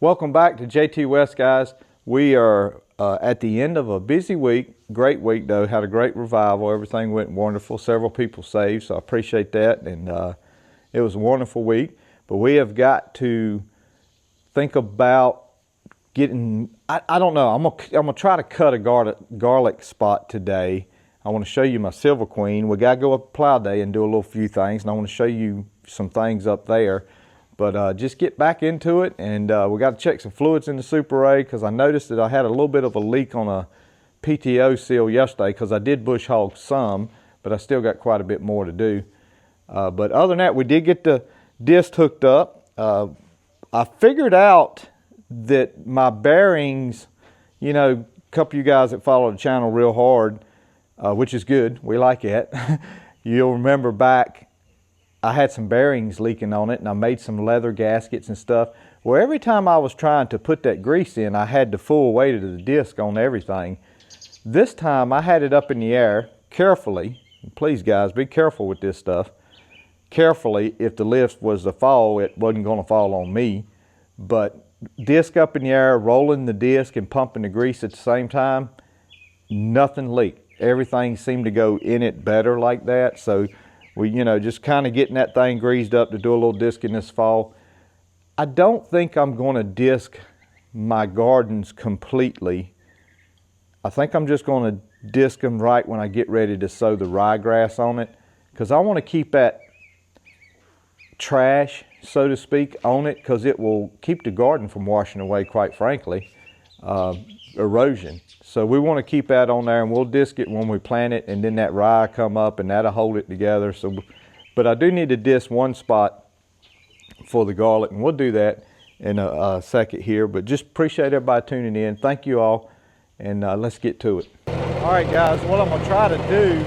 Welcome back to Jtwes, guys. We are at the end of a busy week. Great week though, had a great revival. Everything went wonderful. Several people saved, so I appreciate that. And it was a wonderful week. But we have got to think about getting, I don't know, I'm gonna try to cut a garlic spot today. I want to show you my Silver Queen. We got to go up Plow Day and do a little few things, and I want to show you some things up there. But just get back into it, and we got to check some fluids in the Super A because I noticed that I had a little bit of a leak on a PTO seal yesterday because I did bush hog some, but I still got quite a bit more to do. But other than that, we did get the disc hooked up. I figured out that my bearings, you know, a couple of you guys that follow the channel real hard, which is good, we like it. You'll remember back, I had some bearings leaking on it and I made some leather gaskets and stuff. Well, every time I was trying to put that grease in, I had the full weight of the disc on everything. This time I had it up in the air carefully. Please guys, be careful with this stuff. Carefully, if the lift was to fall, it wasn't going to fall on me. But disc up in the air, rolling the disc and pumping the grease at the same time, nothing leaked. Everything seemed to go in it better like that. So we, you know, just kind of getting that thing greased up to do a little disking this fall. I don't think I'm going to disc my gardens completely. I think I'm just going to disc them right when I get ready to sow the ryegrass on it, because I want to keep that trash, so to speak, on it, because it will keep the garden from washing away, quite frankly, erosion. So we want to keep that on there, and we'll disc it when we plant it, and then that rye come up and that'll hold it together. So, but I do need to disc one spot for the garlic, and we'll do that in a second here. But just appreciate everybody tuning in. Thank you all, and let's get to it. All right guys, what I'm going to try to do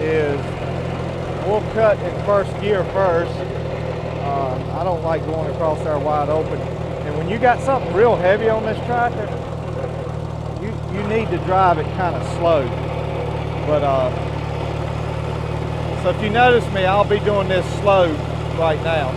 is we'll cut in first gear first. I don't like going across there wide open, and when you got something real heavy on this tractor, you need to drive it kind of slow. But so if you notice me, I'll be doing this slow right now.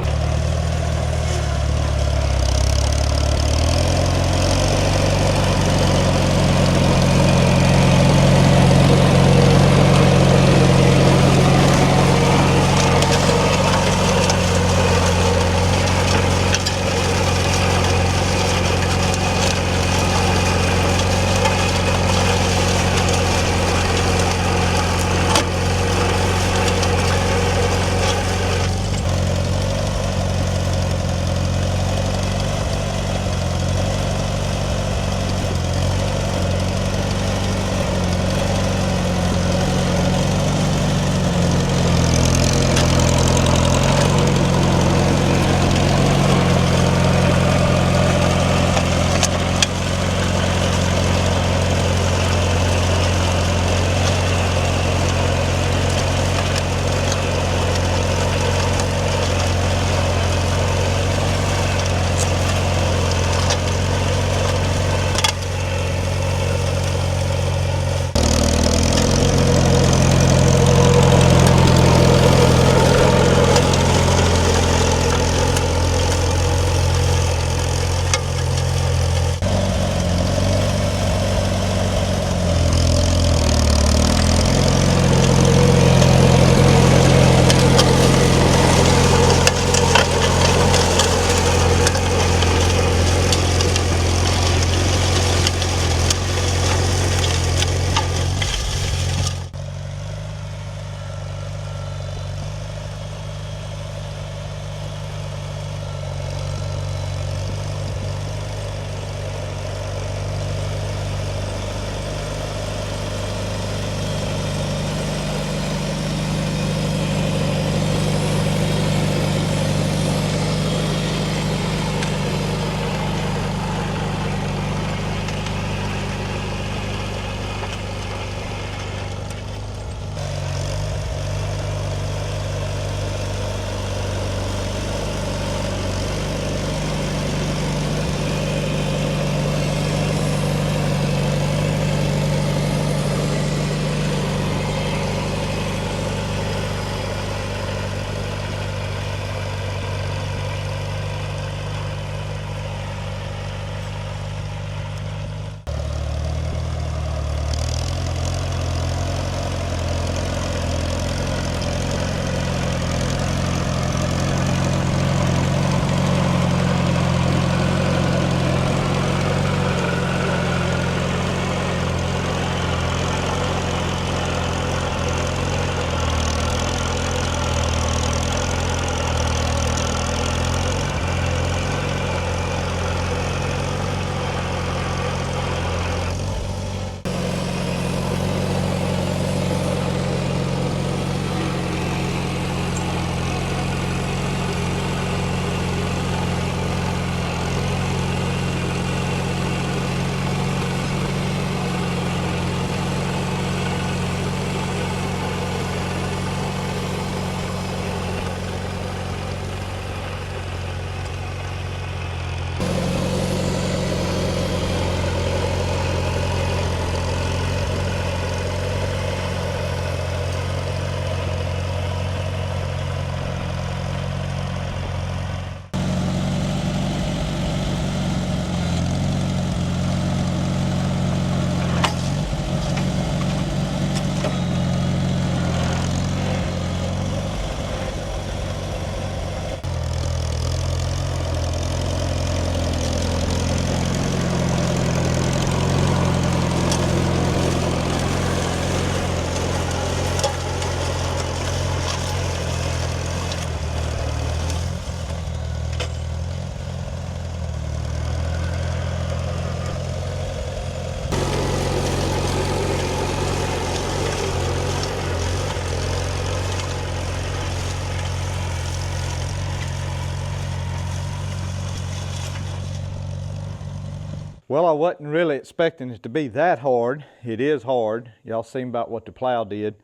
Well, I wasn't really expecting it to be that hard. It is hard. Y'all seen about what the plow did.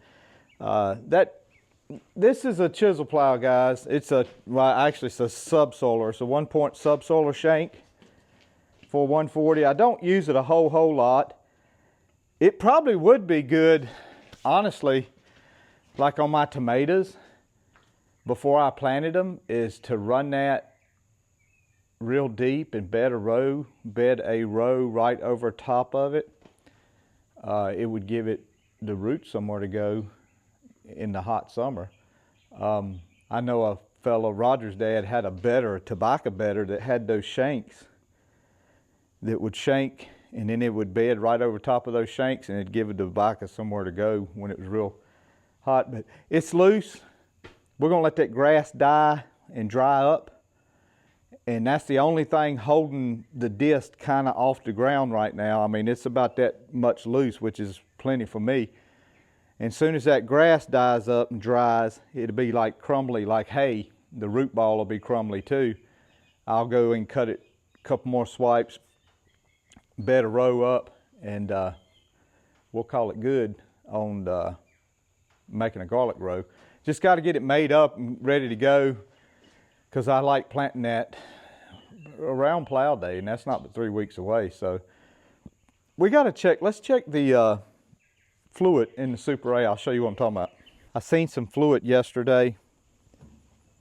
This is a chisel plow, guys. It's actually it's a subsoiler. It's a 1-point subsoiler shank for 140. I don't use it a whole lot. It probably would be good, honestly, like on my tomatoes before I planted them, is to run that real deep and bed a row right over top of it. It would give it the roots somewhere to go in the hot summer. I know a fellow, Roger's dad, had a tobacco bedder that had those shanks that would shank, and then it would bed right over top of those shanks, and it'd give the tobacco somewhere to go when it was real hot. But it's loose. We're gonna let that grass die and dry up, and that's the only thing holding the disc kind of off the ground right now. I mean, it's about that much loose, which is plenty for me. And as soon as that grass dies up and dries, it'll be like crumbly, like hay. The root ball will be crumbly too. I'll go and cut it a couple more swipes, bed a row up, and we'll call it good on making a garlic row. Just got to get it made up and ready to go, because I like planting that around plow day, and that's not but 3 weeks away. So we got to check. Let's check the fluid in the Super A. I'll show you what I'm talking about. I seen some fluid yesterday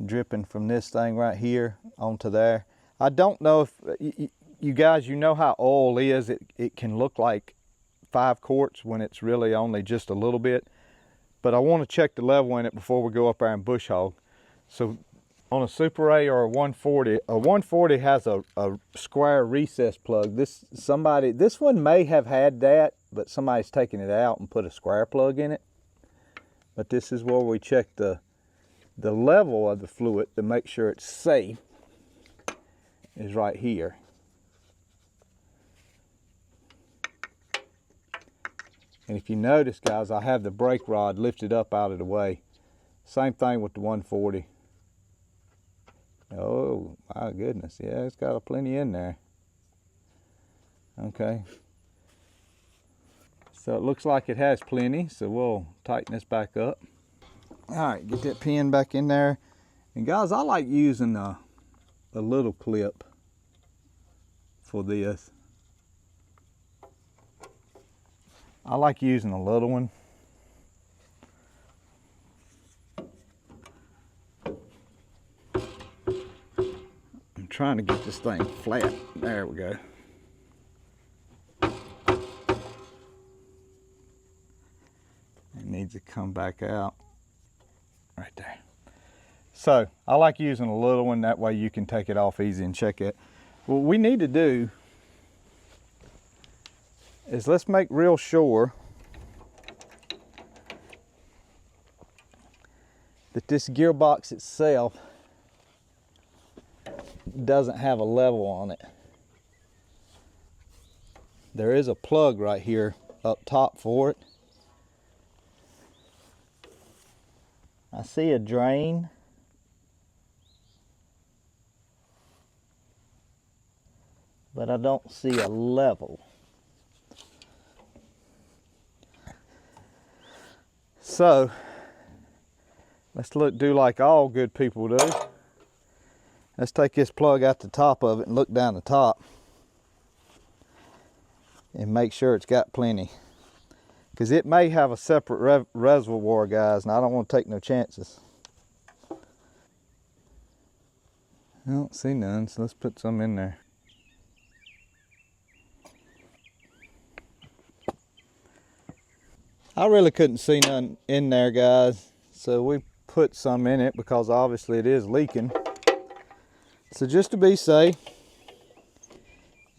dripping from this thing right here onto there. I don't know if you guys, you know how oil is. It can look like 5 quarts when it's really only just a little bit. But I want to check the level in it before we go up there and bush hog. So on a Super A or a 140 has a square recess plug. This one may have had that, but somebody's taken it out and put a square plug in it. But this is where we check the level of the fluid to make sure it's safe, is right here. And if you notice, guys, I have the brake rod lifted up out of the way. Same thing with the 140. Oh my goodness, yeah, it's got plenty in there. Okay, so it looks like it has plenty, so we'll tighten this back up. All right, get that pin back in there. And guys, I like using a little clip for this. I like using a little one. I'm trying to get this thing flat. There we go. It needs to come back out right there. So I like using a little one, that way you can take it off easy and check it. What we need to do is let's make real sure that this gearbox itself doesn't have a level on it. There is a plug right here up top for it. I see a drain. But I don't see a level. So let's do like all good people do. Let's take this plug out the top of it and look down the top and make sure it's got plenty, because it may have a separate reservoir, guys, and I don't want to take no chances. I don't see none, so let's put some in there. I really couldn't see none in there, guys, so we put some in it because obviously it is leaking. So just to be safe,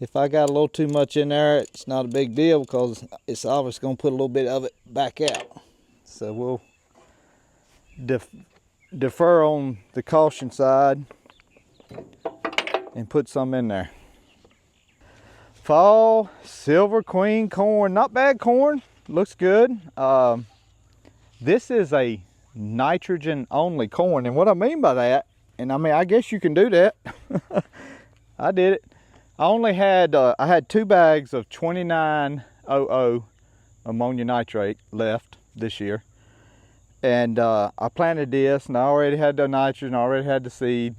if I got a little too much in there, it's not a big deal because it's obviously going to put a little bit of it back out. So we'll defer on the caution side and put some in there. Fall Silver Queen corn, not bad corn. Looks good. This is a nitrogen only corn, and what I mean by that, and I mean I guess you can do that. I did it. I only had, I had 2 bags of 2900 ammonia nitrate left this year. And I planted this, and I already had the nitrogen, I already had the seed.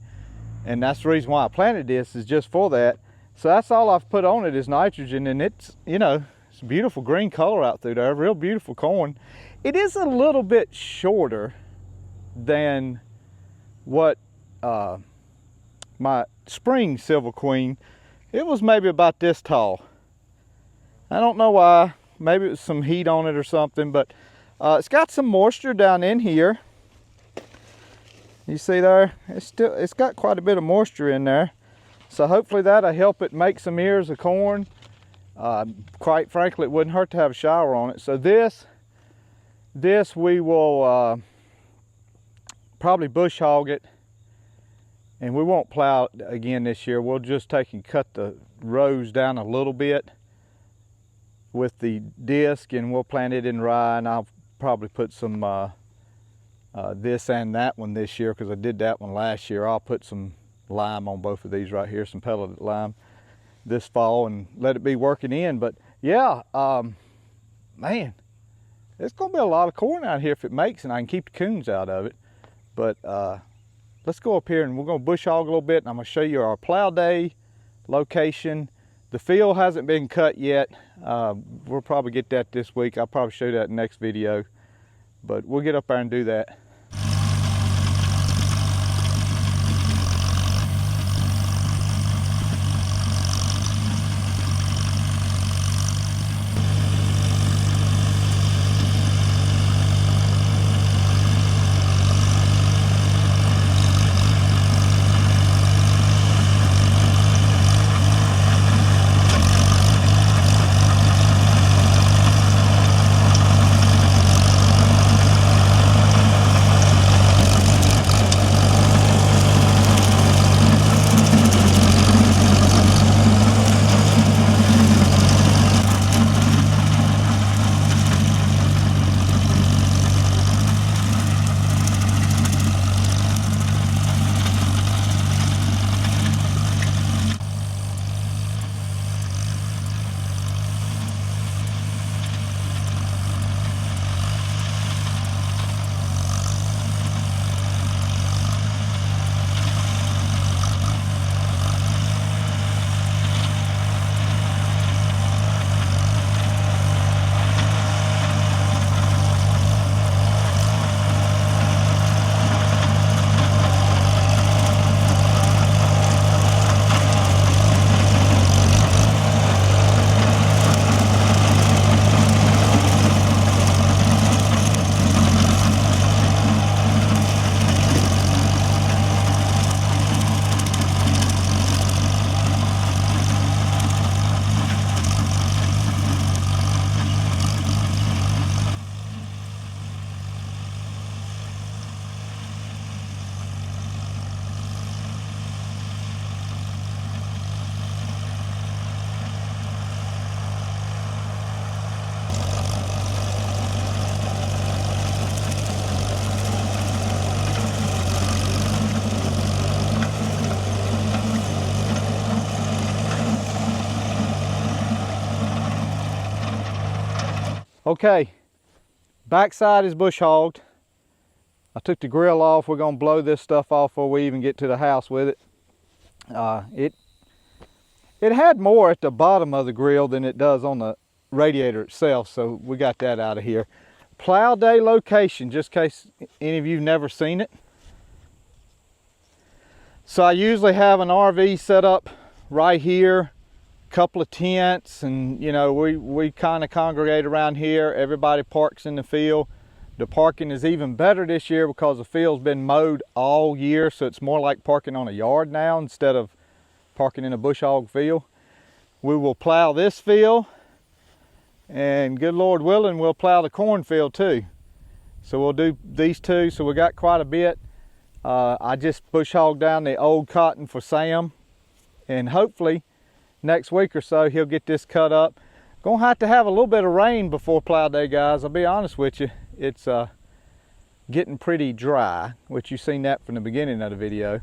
And that's the reason why I planted this, is just for that. So that's all I've put on it is nitrogen, and it's, you know, it's a beautiful green color out through there, real beautiful corn. It is a little bit shorter than what my spring Silver Queen. It was maybe about this tall. I don't know why, maybe it was some heat on it or something, but it's got some moisture down in here. You see there, it's got quite a bit of moisture in there. So hopefully that'll help it make some ears of corn. Quite frankly, it wouldn't hurt to have a shower on it. So this we will probably bush hog it, and we won't plow it again this year. We'll just take and cut the rows down a little bit with the disc, and we'll plant it in rye, and I'll probably put some this and that one this year, because I did that one last year. I'll put some lime on both of these right here, some pelleted lime this fall, and let it be working in. But yeah, man, it's gonna be a lot of corn out here if it makes, and I can keep the coons out of it. But let's go up here and we're gonna bush hog a little bit, and I'm gonna show you our plow day location. The field hasn't been cut yet. We'll probably get that this week. I'll probably show you that in the next video, but we'll get up there and do that. Okay, backside is bush hogged. I took the grill off. We're gonna blow this stuff off before we even get to the house with it. It had more at the bottom of the grill than it does on the radiator itself, so we got that out of here. Plow day location, just in case any of you have never seen it. So I usually have an RV set up right here, couple of tents, and you know, we kind of congregate around here. Everybody parks in the field. The parking is even better this year because the field's been mowed all year, so it's more like parking on a yard now instead of parking in a bush hog field. We will plow this field, and good Lord willing, we'll plow the cornfield too. So we'll do these two, so we got quite a bit. I just bush hogged down the old cotton for Sam, and hopefully next week or so he'll get this cut up. Gonna have to have a little bit of rain before plow day, guys. I'll be honest with you, it's getting pretty dry, which you've seen that from the beginning of the video.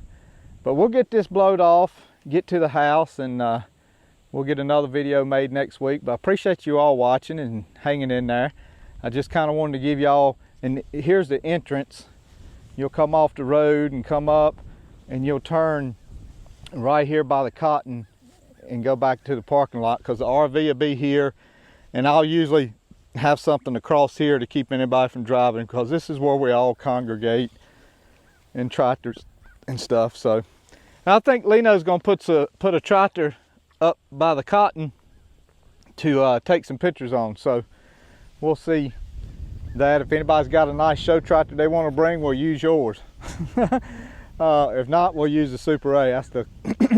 But we'll get this blowed off, get to the house, and we'll get another video made next week. But I appreciate you all watching and hanging in there. I just kind of wanted to give y'all, and here's the entrance. You'll come off the road and come up, and you'll turn right here by the cotton and go back to the parking lot, because the RV will be here, and I'll usually have something across here to keep anybody from driving, because this is where we all congregate in tractors and stuff. So I think Leno's gonna put a tractor up by the cotton to take some pictures on. So we'll see that. If anybody's got a nice show tractor they want to bring, we'll use yours. If not, we'll use the Super A. That's the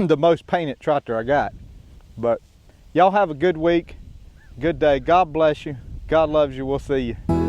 the most painted tractor I got. But y'all have a good week, good day. God bless you. God loves you. We'll see you.